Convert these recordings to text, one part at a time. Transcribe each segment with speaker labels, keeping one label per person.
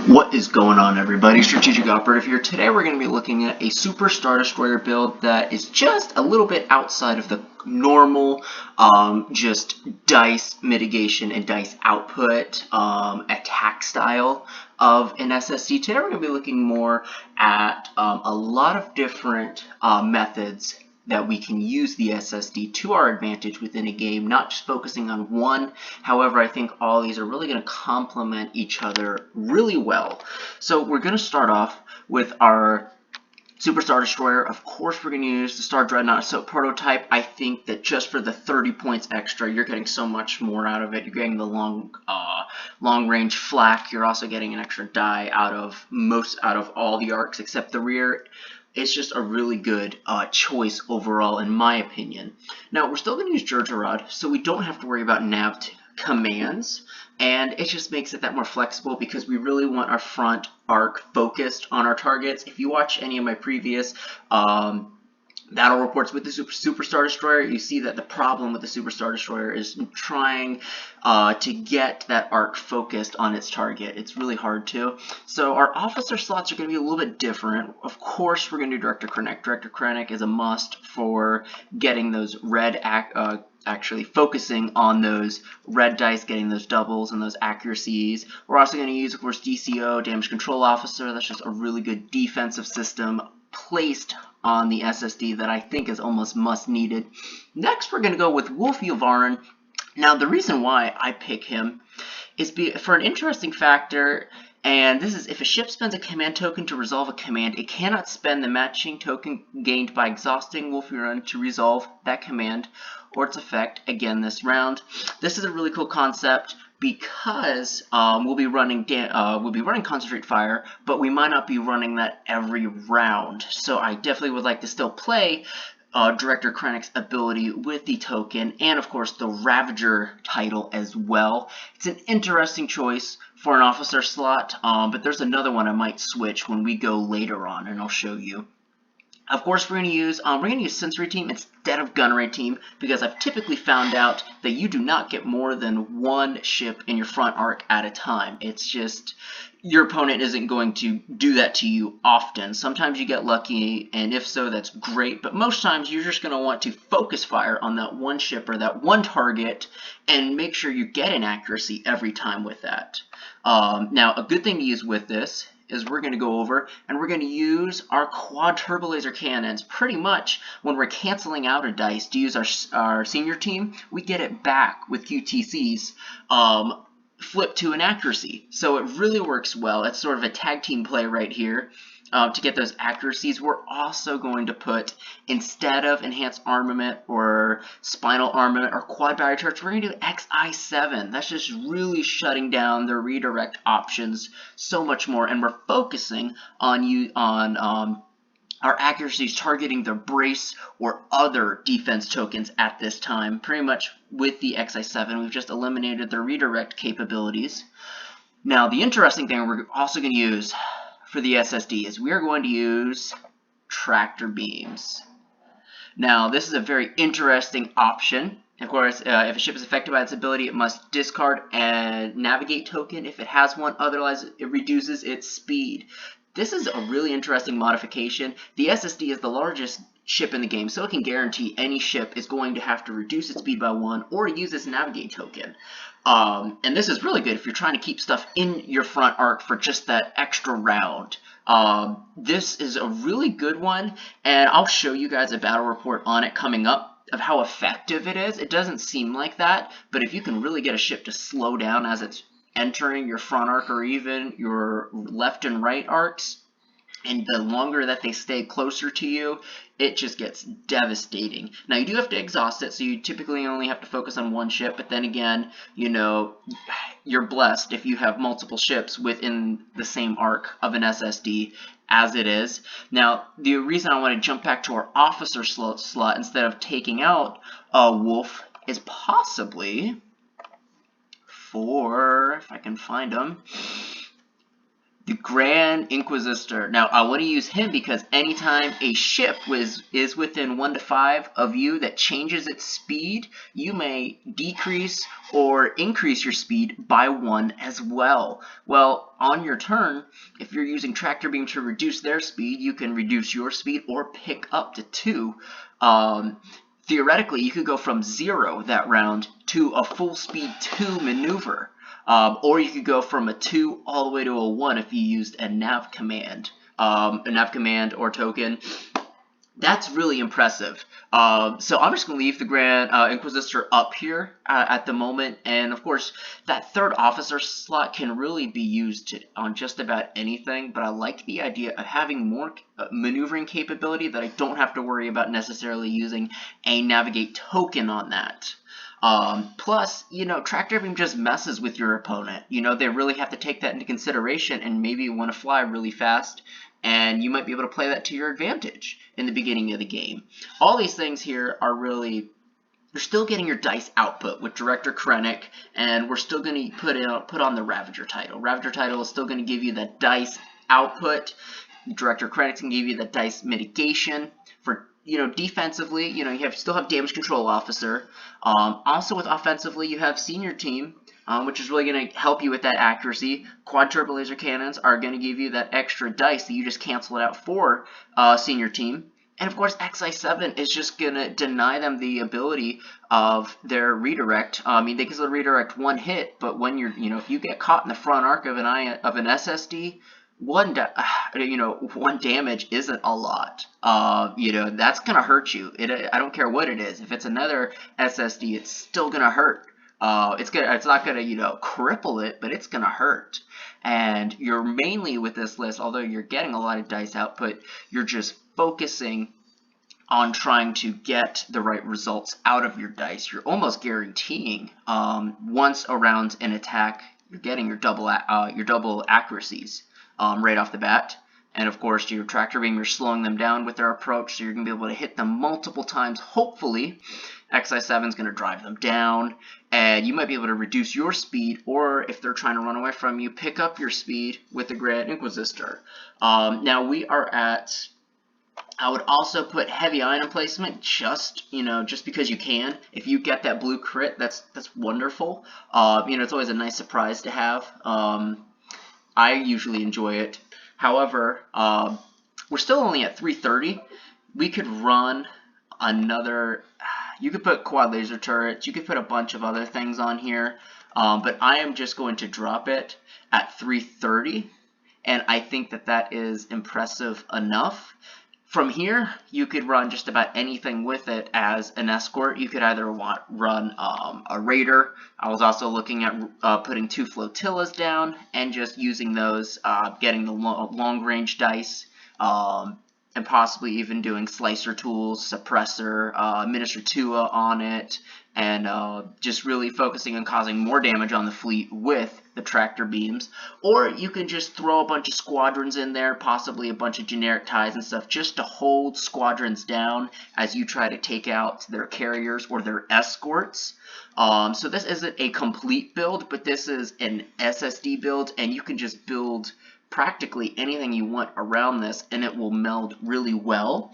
Speaker 1: What is going on, everybody? Strategic Operative here. Today we're going to be looking at a Super Star Destroyer build that is just a little bit outside of the normal just dice mitigation and dice output attack style of an SSD. Today we're going to be looking more at a lot of different methods that we can use the SSD to our advantage within a game, not just focusing on one. However, I think all these are really going to complement each other really well. So we're going to start off with our Super Star Destroyer. Of course, we're going to use the Star Dreadnought Assault prototype. I think that just for the 30 points extra, you're getting so much more out of it. You're getting the long range flak. You're also getting an extra die out of all the arcs except the rear. It's just a really good choice overall, in my opinion. Now, we're still going to use Jurjarod, so we don't have to worry about nav commands, and it just makes it that more flexible because we really want our front arc focused on our targets. If you watch any of my previous battle reports with the Super Star Destroyer, you see that the problem with the Super Star Destroyer is trying to get that arc focused on its target. It's really hard to. So our officer slots are going to be a little bit different. Of course, we're going to do Director Krennic. Director Krennic is a must for getting those red actually focusing on those red dice, getting those doubles and those accuracies. We're also going to use, of course, DCO, Damage Control Officer. That's just a really good defensive system placed on the SSD that I think is almost must needed. Next, we're going to go with Wolf Yulvarin. Now, the reason why I pick him is for an interesting factor, and this is if a ship spends a command token to resolve a command, it cannot spend the matching token gained by exhausting Wolf Yulvarin to resolve that command or its effect again this round. This is a really cool concept because we'll be running Concentrate Fire, but we might not be running that every round. So I definitely would like to still play Director Krennic's ability with the token, and of course the Ravager title as well. It's an interesting choice for an officer slot, but there's another one I might switch when we go later on, and I'll show you. Of course, we're going to use Sensory Team instead of Gunnery Team because I've typically found out that you do not get more than one ship in your front arc at a time. It's just your opponent isn't going to do that to you often. Sometimes you get lucky, and if so, that's great. But most times, you're just going to want to focus fire on that one ship or that one target and make sure you get an accuracy every time with that. Now, a good thing to use with this is we're going to go over and we're going to use our quad turbo laser cannons. Pretty much when we're canceling out a dice to use our senior team, we get it back with QTCs flipped to an accuracy. So it really works well. It's sort of a tag team play right here. To get those accuracies, we're also going to put, instead of enhanced armament or spinal armament or quad battery turrets, we're going to do XI7. That's just really shutting down the redirect options so much more, and we're focusing on our accuracies targeting the brace or other defense tokens at this time. Pretty much with the XI7, we've just eliminated the redirect capabilities. Now, the interesting thing we're also going to use for the SSD is we are going to use tractor beams. Now, this is a very interesting option. Of course, if a ship is affected by its ability, it must discard a navigate token if it has one, otherwise it reduces its speed. This is a really interesting modification. The SSD is the largest ship in the game, so it can guarantee any ship is going to have to reduce its speed by 1 or use its navigate token. And this is really good if you're trying to keep stuff in your front arc for just that extra round. This is a really good one, and I'll show you guys a battle report on it coming up of how effective it is. It doesn't seem like that, but if you can really get a ship to slow down as it's entering your front arc or even your left and right arcs, and the longer that they stay closer to you, it just gets devastating. Now, you do have to exhaust it, so you typically only have to focus on one ship, but then again, you know, you're blessed if you have multiple ships within the same arc of an SSD as it is. Now, the reason I want to jump back to our officer slot instead of taking out Wolf is possibly for, if I can find them, The Grand Inquisitor. Now, I want to use him because anytime a ship is within 1 to 5 of you that changes its speed, you may decrease or increase your speed by 1 as well. Well, on your turn, if you're using Tractor Beam to reduce their speed, you can reduce your speed or pick up to 2. Theoretically, you could go from 0 that round to a full speed 2 maneuver. Or you could go from a 2 all the way to a 1 if you used a nav command or token. That's really impressive. So I'm just going to leave the Grand Inquisitor up here at the moment. And of course, that third officer slot can really be used on just about anything. But I like the idea of having more maneuvering capability that I don't have to worry about necessarily using a navigate token on that. Plus, Tractor Beam just messes with your opponent. They really have to take that into consideration and maybe want to fly really fast. And you might be able to play that to your advantage in the beginning of the game. All these things here are really, you're still getting your dice output with Director Krennic, and we're still going to put on the Ravager title. Ravager title is still going to give you that dice output. Director Krennic can give you the dice mitigation. For defensively, you still have Damage Control Officer. Also with offensively, you have Senior Team, which is really going to help you with that accuracy. Quad Turbo Laser Cannons are going to give you that extra dice that you just cancel it out for Senior Team. And of course, XI7 is just going to deny them the ability of their redirect. I mean, they can still redirect one hit, but when you're, if you get caught in the front arc of an SSD, one damage isn't a lot. That's gonna hurt you. I don't care what it is. If it's another SSD, it's still gonna hurt. It's not gonna cripple it, but it's gonna hurt. And you're mainly with this list, although you're getting a lot of dice output, you're just focusing on trying to get the right results out of your dice. You're almost guaranteeing once around an attack, you're getting your double accuracies. Right off the bat. And of course, your Tractor Beam, you're slowing them down with their approach, so you're going to be able to hit them multiple times, hopefully. XI7 is going to drive them down, and you might be able to reduce your speed, or if they're trying to run away from you, pick up your speed with the Grand Inquisitor. Now we are at, I would also put heavy item placement just because you can. If you get that blue crit, that's wonderful. It's always a nice surprise to have. I usually enjoy it. However, we're still only at 330. We could run another, you could put quad laser turrets, you could put a bunch of other things on here, but I am just going to drop it at 330, and I think that is impressive enough. From here, you could run just about anything with it as an escort. You could either run a raider. I was also looking at putting 2 flotillas down and just using those, getting the long-range dice, and possibly even doing slicer tools, suppressor, Minister Tua on it, and just really focusing on causing more damage on the fleet with the Tractor Beams. Or you can just throw a bunch of squadrons in there, possibly a bunch of generic ties and stuff, just to hold squadrons down as you try to take out their carriers or their escorts. So this isn't a complete build, but this is an SSD build, and you can just build practically anything you want around this, and it will meld really well.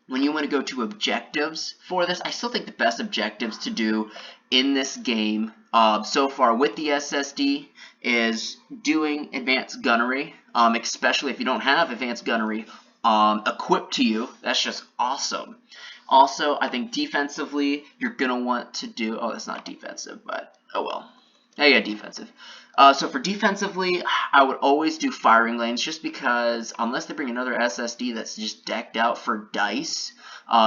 Speaker 1: When you want to go to objectives for this, I still think the best objectives to do in this game so far with the SSD is doing advanced gunnery, especially if you don't have advanced gunnery equipped to you. That's just awesome. Also, I think defensively, you're going to want to do, oh, that's not defensive, but oh well. Oh yeah, defensive. So for defensively, I would always do firing lanes, just because unless they bring another SSD that's just decked out for dice,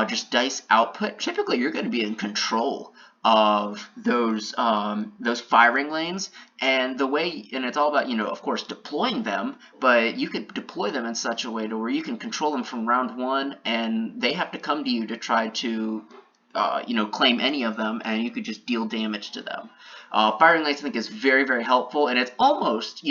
Speaker 1: just dice output, typically you're going to be in control of those firing lanes, and it's all about, of course, deploying them, but you could deploy them in such a way to where you can control them from round 1, and they have to come to you to try to claim any of them, and you could just deal damage to them. Firing lanes, I think, is very, very helpful, and it's almost,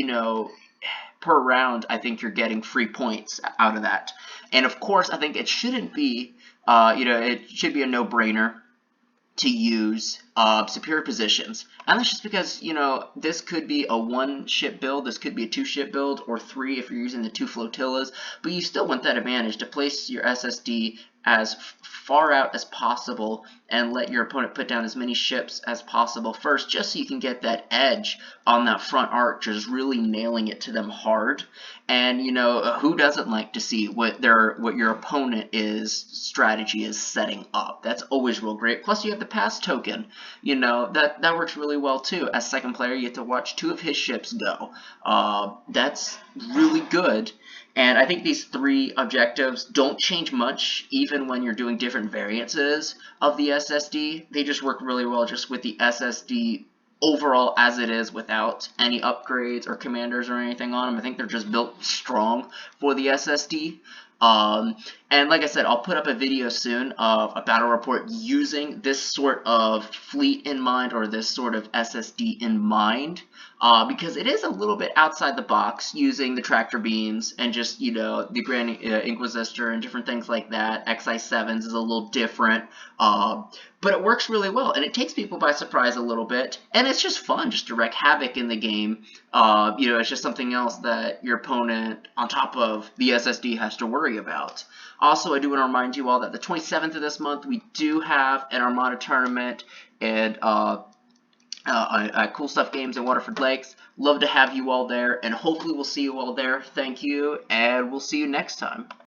Speaker 1: per round, I think you're getting free points out of that. And of course, I think it shouldn't be, it should be a no-brainer to use superior positions. And that's just because, you know, this could be a 1-ship build, this could be a 2-ship build, or 3 if you're using the 2 flotillas, but you still want that advantage to place your SSD as far out as possible and let your opponent put down as many ships as possible first, just so you can get that edge on that front arc, just really nailing it to them hard. And, you know, who doesn't like to see what your opponent strategy is setting up? That's always real great. Plus, you have the pass token. You know, that works really well too. As second player, you get to watch 2 of his ships go. That's really good. And I think these 3 objectives don't change much, even when you're doing different variances of the SSD. They just work really well just with the SSD overall as it is, without any upgrades or commanders or anything on them. I think they're just built strong for the SSD. And like I said, I'll put up a video soon of a battle report using this sort of fleet in mind, or this sort of SSD in mind, because it is a little bit outside the box, using the tractor beams and just, you know, the Grand Inquisitor and different things like that. XI7s is a little different, but it works really well, and it takes people by surprise a little bit, and it's just fun just to wreak havoc in the game. You know, it's just something else that your opponent, on top of the SSD, has to worry about. Also, I do want to remind you all that the 27th of this month, we do have an Armada tournament and Cool Stuff Games in Waterford Lakes. Love to have you all there, and hopefully we'll see you all there. Thank you, and we'll see you next time.